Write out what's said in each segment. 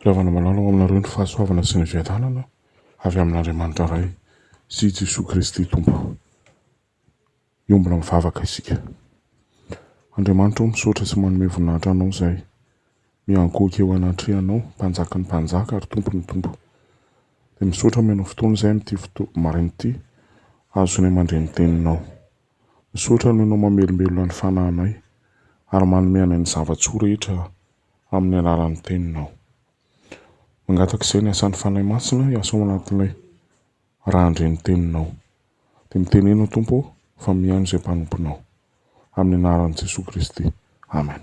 Ravana malalao aminareo ny fahasoavana sy ny fiadanana avy amin'Andriamanitra iray sy Jesosy Kristy Tompo. Iombona mivavaka isika. Andriamanitra misaotra sy manome voninahitra anao izay miankohaka eo anatrehanao, mpanjaka ny mpanjaka ary tompo ny tompo. Dia misaotra menao fotoana izay amin'ity maraina ity azonay mandre ny teninao. Misaotra noho ianao mamelombelona ny fanahinay ary manome anay ny zava-tsoa rehetra amin'ny alalan'ny teninao. Mangataka izay ny asan'ny fanahy masina hiasa ao anatin'ilay raha andre ny teninao. Dia mitenenao Tompo fa mihaino izay mpanomponao. Amin'ny anaran'i Jesosy Kristy. Amen.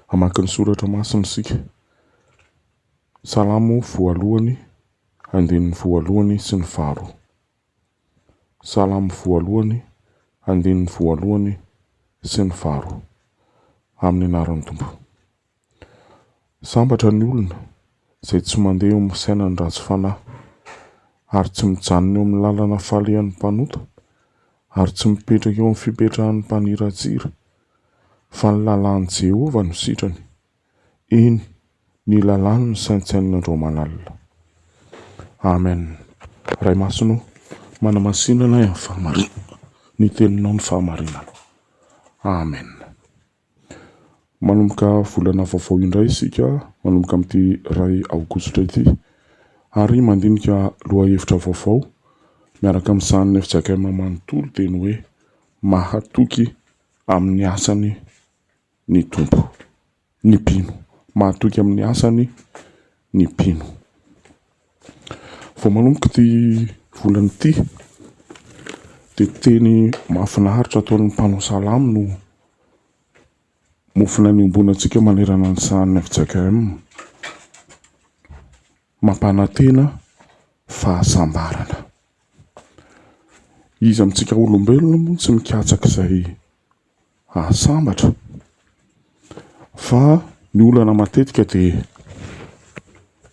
Hamaky ny soratra masina isika. Salamo voalohany, andininy voalohany sy ny faharoa. Salamo voalohany, andininy voalohany sy ny faharoa. Amin'ny anaran'ny Tompo. Sambatra ny olona izay tsy mandeha eo amin'ny sainan'ny ratsy fanahy, ary tsy mijanona eo amin'ny lalana falehan'ny mpanota, ary tsy mipetraka eo amin'ny fipetrahan'ny mpaniratsira, fa ny lalàn'i Jehovah no sitrany. Iny ny lalàny ny saintsain'ireo malalina. Amen. Ray masonao manamasinana amin'ny fahamarinana. Ny teninao ny fahamarinana. Amen. Manomboka volana vaovao indray isika, manomboka amin'ity ray aogositra ity, ary mandinika lohahevitra vaovao miaraka amin'ny sahan'ny fizakaina manontolo dia ny hoe mahatoky amin'ny asany ny tompo, ny mpino. Mahatoky amin'ny asany ny mpino. Vao manomboka ity volana ity dia teny mahafinaritra ataon'ny mpanao salamo no mofona ny ombonantsika manerana ny sahan'ny fizakaina. Mampanantena fahasambarana. Izy amintsika olombelona moa tsy mikatsaka izay ahasambatra, fa ny olana matetika dia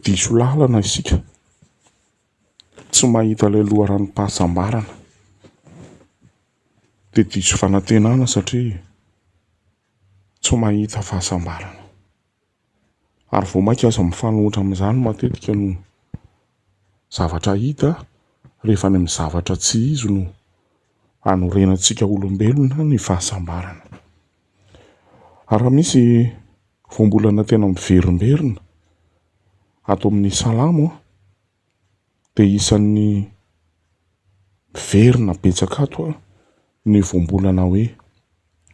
diso lalana isika, tsy mahita ilay loharanom-pahasambarana, dia diso fanantenana satria tsy mahita fahasambarana. Ary vao maika aza mifanohitra amin'izany matetika no zavatra hita rehefa ny amin'ny zavatra tsy izy no hanorenantsika olombelona ny fahasambarana. Ary misy voambolana tena miverimberina ato amin'ny salamo dia isan'ny verina betsaka ato ny voambolana hoe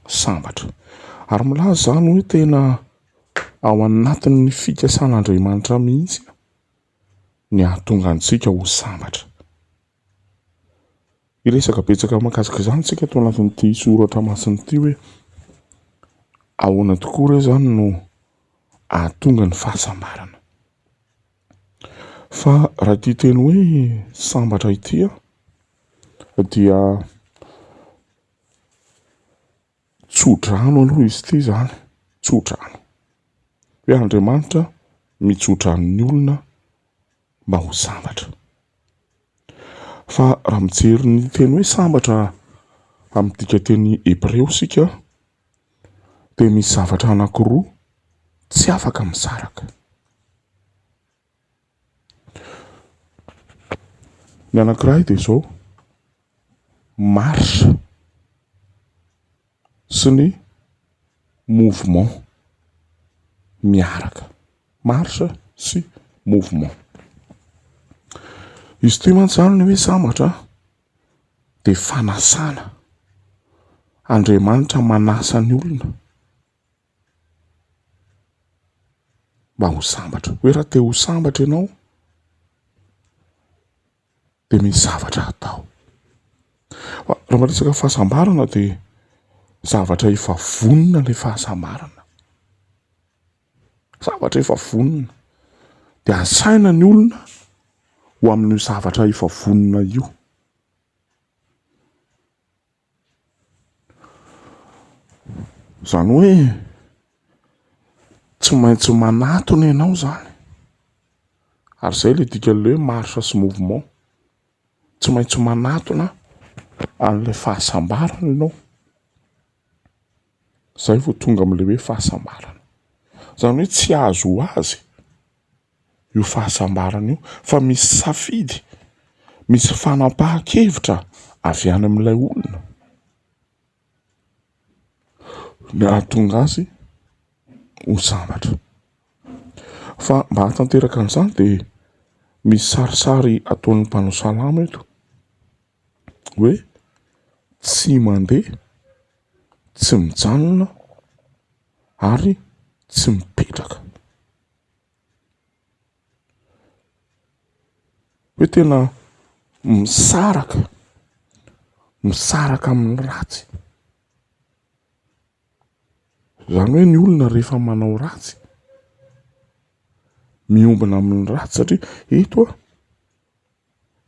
sambatra. Ary milaza izany hoe tena ao anatin'ny fikasan'Andriamanitra mihitsy ny ahatonga antsika ho sambatra. Iresaka betsaka mahakasika izany tsika ato anatin'ity soratra masina ity hoe ahoana tokoa re izany no ahatonga ny fahasambarana. Fa raha ity teny hoe sambatra ity dia tsodrano aloha izy ity izany. Tsodrano. Hoe Andriamanitra mitsodrano ny olona mba ho sambatra. Fa raha mijery ny teny hoe sambatra amin'ity teny Hebreo isika dia misy zavatra anankiroa tsy afaka misaraka. Ny anankiray dia izao: marche sy ny mouvement. Miaraka. Marche sy mouvement. Izy ity mantsy izany ny hoe sambatra dia fanasana. Andriamanitra manasa ny olona mba ho sambatra. Hoe raha te ho sambatra ianao dia misy zavatra atao. Raha resaka fahasambarana dia zavatra efa vonona ilay fahasambarana. Zavatra efa vonona. Dia asaina ny olona ho amin'io zavatra efa vonona io. Izany hoe tsy maintsy manatona ianao izany. Ary izay ilay dikan'ilay hoe marche sy mouvement. Tsy maintsy manatona an'ilay fahasambarana ianao. Izay vao tonga amin'ilay hoe fahasambarana. Izany hoe tsy azo ho azy io fahasambarana io, fa misy safidy, misy fanapahan-kevitra avy any amin'ilay olona ny ahatonga azy ho sambatra. Fa mba hatanteraka an'izany dia misy sarisary ataon'ny mpanao salama eto hoe tsy mandeha, tsy mijanona ary tsy mipetraka. Hoe tena misaraka amin'ny ratsy. Izany hoe ny olona rehefa manao ratsy miombina amin'ny ratsy, satria eto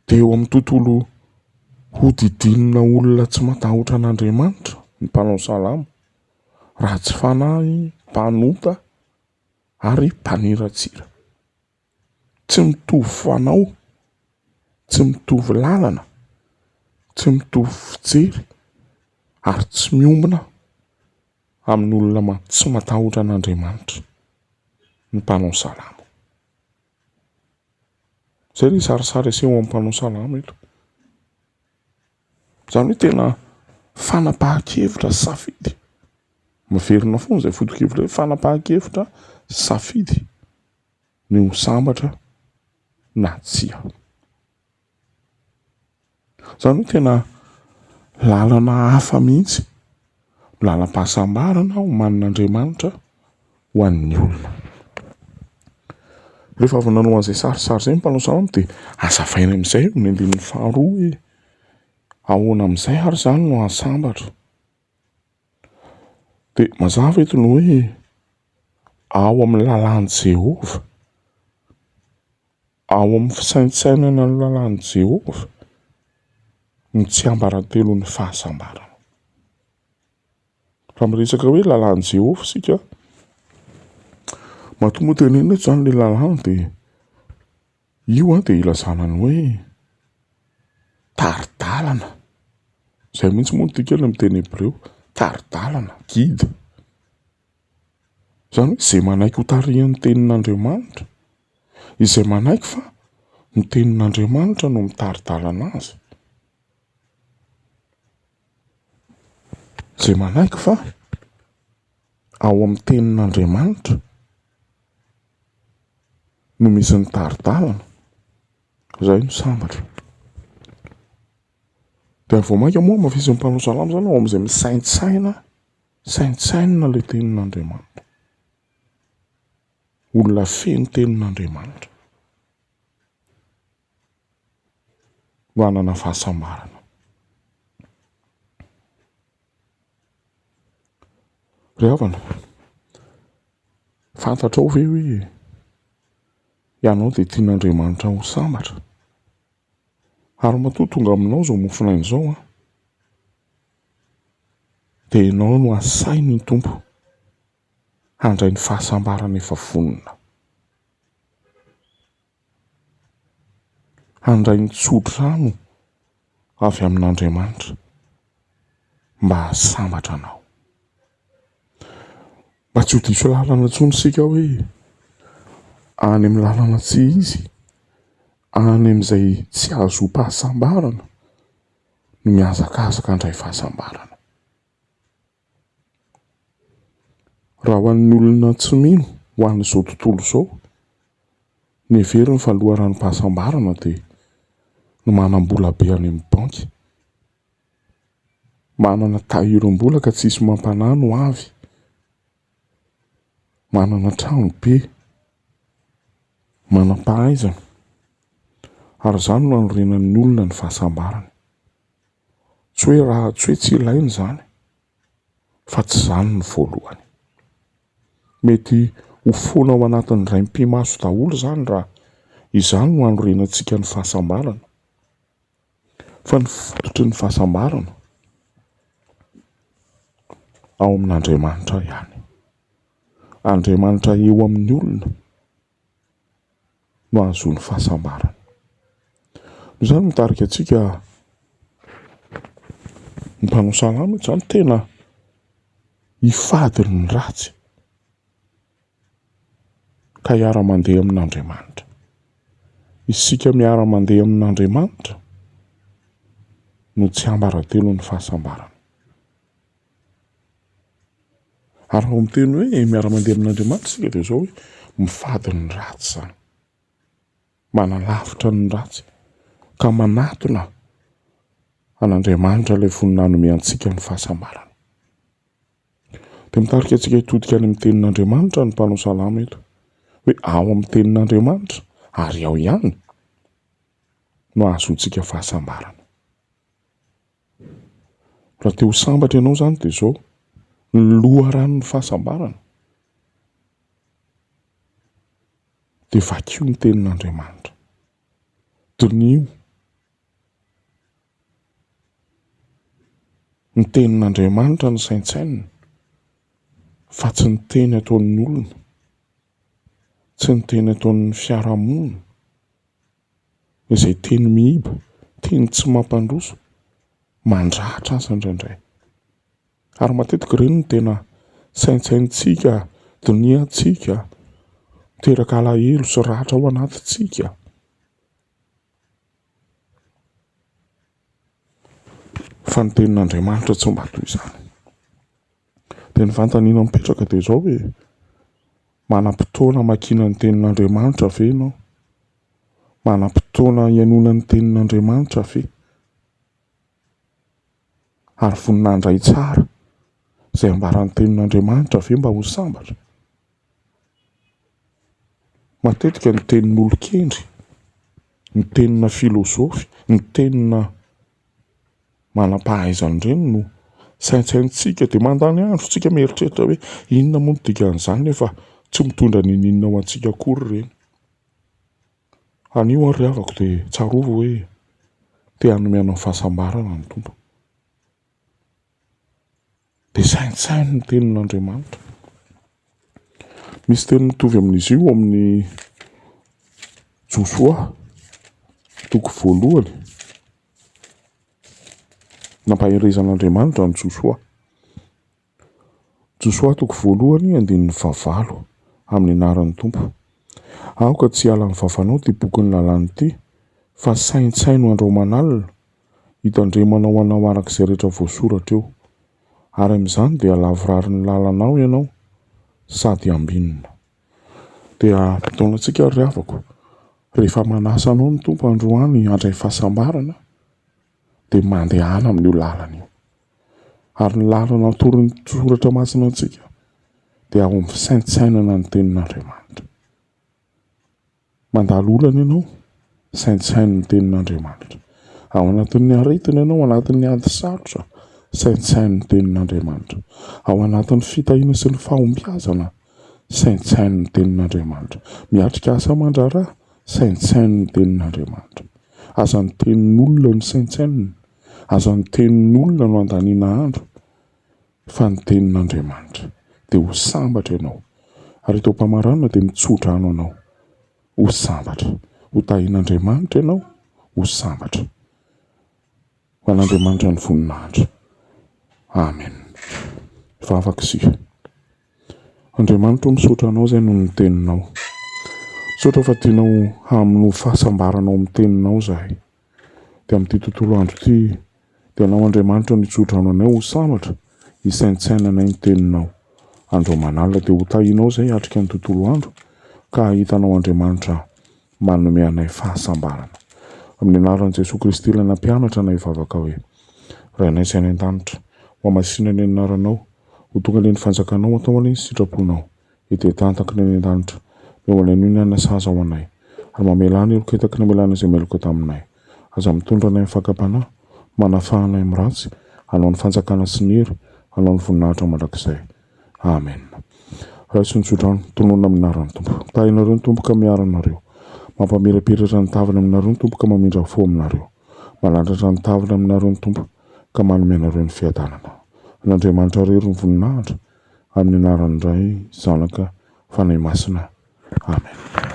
dia eo amin'ny tontolo hodidinina olona tsy matahotra an'Andriamanitra ny mpanao salama, ratsy fanahy, mpanota ary mpaniratsira. Tsy mitovy fanao, tsy mitovy lalana, tsy mitovy fijery ary tsy miombina amin'ny olona tsy matahotra an'Andriamanitra ny mpanao salama. Izay ilay sarisary aseho amin'ny mpanao salama eto. Izany hoe tena fanapahan-kevitra sy safidy. Maverina foana izay foto-kevitra hoe fanapahan-kevitra sy safidy ny ho sambatra na tsia. Izany hoe tena lalana hafa mihitsy, lalam-pahasambarana omanin'Andriamanitra ho an'ny olona. Rehefa avy nanao an'izay sarisary izay ny mpanao salama dia hazavaina amin'izay ny andinin'ny faharoa hoe ahoana amin'izay ary izany no ahasambatra. Dia mazava eto ny hoe ao amin'ny lalàn'i Jehova, ao amin'ny fisaintsainana ny lalàn'i Jehova ny tsy ambarantelon'ny fahasambarana. Raha miresaka hoe lalàn'i Jehova isika, mahatonga tenenina eto izany ilay lalàna dia io dia ilazana ny hoe tari-dalana. Izay mihitsy moa no tika amin'ny teny hebreo, tari-dalana, guide. Izany hoe izay manaiky ho tarihan'ny tenin'Andriamanitra, izay manaiky fa ny tenin'Andriamanitra no mitari-dalana azy. Izay manaiky fa ao amin'ny tenin'Andriamanitra no misy ny tari-dalana, izay no sambatra. Dia vao mainka moa mafisy ny mpanao salama izany ao amin'izay misaintsainina ilay tenin'Andriamanitra. Olona feno tenin'Andriamanitra no hanana fahasambarana. Ry havana, fantatrao ve hoe ianao dia tian'Andriamanitra ho sambatra? Ary matoa tonga aminao izao mofinaina izao dia ianao no asainy ny Tompo handray ny fahasambarana efa vonona, handray ny tsodrano avy amin'Andriamanitra mba hahasambatra anao. Mba tsy ho diso lalana intsony isika hoe any amin'ny lalana tsy izy, any amin'izay tsy azo mpahasambarana no mihazakazaka handray fahasambarana. Raha ho an'ny olona tsy mino ho an'izao tontolo izao, ny heveriny fa alohan'ny mpahasambarana dia ny manam-bola be any amin'ny banky, manana tahirim-bola ka tsisy mampanahy no avy, manana trano be, manam-pahaizana, ary izany no anorenan'ny olona ny fahasambarana. Tsy hoe tsy ilaina izany, fa tsy izany ny voalohany. Mety ho foana ao anatin'ny raim-pimaso daholo izany raha izany no anorenantsika ny fahasambarana. Fa ny fototry ny fahasambarana ao amin'Andriamanitra ihany. Andriamanitra eo amin'ny olona no ahazoany fahasambarana. Izany mitarika antsika ny mpanao salama izany tena hifady ny ratsy ka hiara-mandeha amin'Andriamanitra. isika miara-mandeha amin'Andriamanitra no tsy ambaratelo ny fahasambarana. Ary raha miteny hoe miara-mandeha amin'Andriamanitra isika dia izao hoe mifady ny ratsy zany, manalavitra ny ratsy ka manatona an'Andriamanitra ilay vonina hanome antsika ny fahasambarana. Dia mitarika antsika hitodika any amin'ny tenin'Andriamanitra ny mpanao salama eto hoe ao amin'ny tenin'Andriamanitra ary ao ihany no ahazontsika fahasambarana. Raha te ho sambatra ianao zany dia izao ny loharan'ny fahasambarana dia vakio ny tenin'Andriamanitra, dinio ny tenin'Andriamanitra ny saintsainina fa tsy ny teny ataon'ny olona, tsy ny teny ataon'ny fiarahamonina izay teny mihiba, teny tsy mampandroso, mandratra azy indraindray. Ary matetika ireny no tena saintsaintsika, diniantsika, miteraka alahelo sy ratra ao anatintsika. Fa ny tenin'Andriamanitra tsy mba toy izany. Dia ny fanontaniana mipetraka dia izao hoe manam-potoana mankina ny tenin'Andriamanitra ve ianao? Manam-potoana hianona ny tenin'Andriamanitra ve? Ary voninahindray tsara izay ambaran'ny tenin'Andriamanitra ve mba ho sambatra? Matetika ny tenin'olon-kendry, ny tenina filozofy, ny tenina manam-pahaizana ireny no saintsaintsika dia mandany andro tsika mieritreritra hoe inona moa no dikan'izany nefa tsy mitondra ninona ho antsika akory ireny. Anio ary havako dia tsarovo hoe te hanome anao fahasambarana ny Tompo. Dia saintsainy ny tenin'Andriamanitra. Misy teny mitovy amin'izy io amin'ny Josoa toko 1 nampaherezan'Andriamanitra ny Josoa. Josoa toko 1:9 amin'ny anaran'ny Tompo. Aoka tsy hiala ny vavanao ty boky ny lalàna ity, fa saintsaino andro manalina hitandremanao anao arak'izay rehetra voasoratra eo. Ary amin'izany dia lavorary ny lalanao ianao sady ambinina. Dia taonantsika ry havako, rehefa manasa anao ny Tompo androany handray fahasambarana dia mandehana amin'io lalana io. Ary ny lalana atorin'ny soratra masina antsika dia ao amin'ny saintsainana ny tenin'Andriamanitra. Mandalo olana ianao, saintsainy ny tenin'Andriamanitra. Ao anatin'ny aretina ianao, anatin'ny ady sarotra, saintsainy ny tenin'Andriamanitra. Ao anatin'ny fitahiana sy ny fahombiazana, saintsainy ny tenin'Andriamanitra. Miatrika asa aman-draharaha, saintsainy ny tenin'Andriamanitra. Aza ny tenin'olona ny saintsainina, aza ny tenin'olona no andaniana andro, fa ny tenin'Andriamanitra. Dia ho sambatra ianao. Ary itao mpamaranana dia mitsodrano anao. Ho sambatra. Ho tahian'Andriamanitra ianao, ho sambatra. Ho an'Andriamanitra ny voninahitra. Amen. Vavaka isika. Andriamanitra misaotra anao izay no ny teninao. Misaotra fa tianao hamono fahasambaranao amin'ny teninao izahay. Dia amin'ity tontolo andro ity dia anao Andriamanitra no hitsodrano anay ho sambatra, hisaintsainanay ny teninao. Andro manalina dia ho tahianao izay hatrika ny tontolo andro ka hitanao Andriamanitra manome anay fahasambarana. Amin'ny anaran'i Jesosy Kristy ilay nampianatra anay vavaka hoe Ray anay izay any an-danitra, ho hamasina ny anaranao, ho tonga ilay ny fanjakanao atao alay ny sitraponao, hitetantaka ny any an-danitra, eo alay ny nasaza ao anay, ary mamelana ireo ketaka namelana izay meloka taminay. Aza mitondra anay amin'ny fakapanahy, manafahanay amin'ny ratsy, hanao ny fanjakana sy ny hery, hanao ny voninahitra mandrakizay. Amen. Ray sy ny sodrano, tonoana amin'ny anaran'ny Tompo. Tahinareo ny Tompo ka miaranareo. Mampamirapiratra ny tavany aminareo ny Tompo ka mamindra fo aminareo. Malandratra ny tavany aminareo ny Tompo ka manome anareo ny fiadanana. N'Andriamanitra rery ny voninahitra, amin'ny anaran'ny Ray, Zanaka, Fanahy Masina. Amen.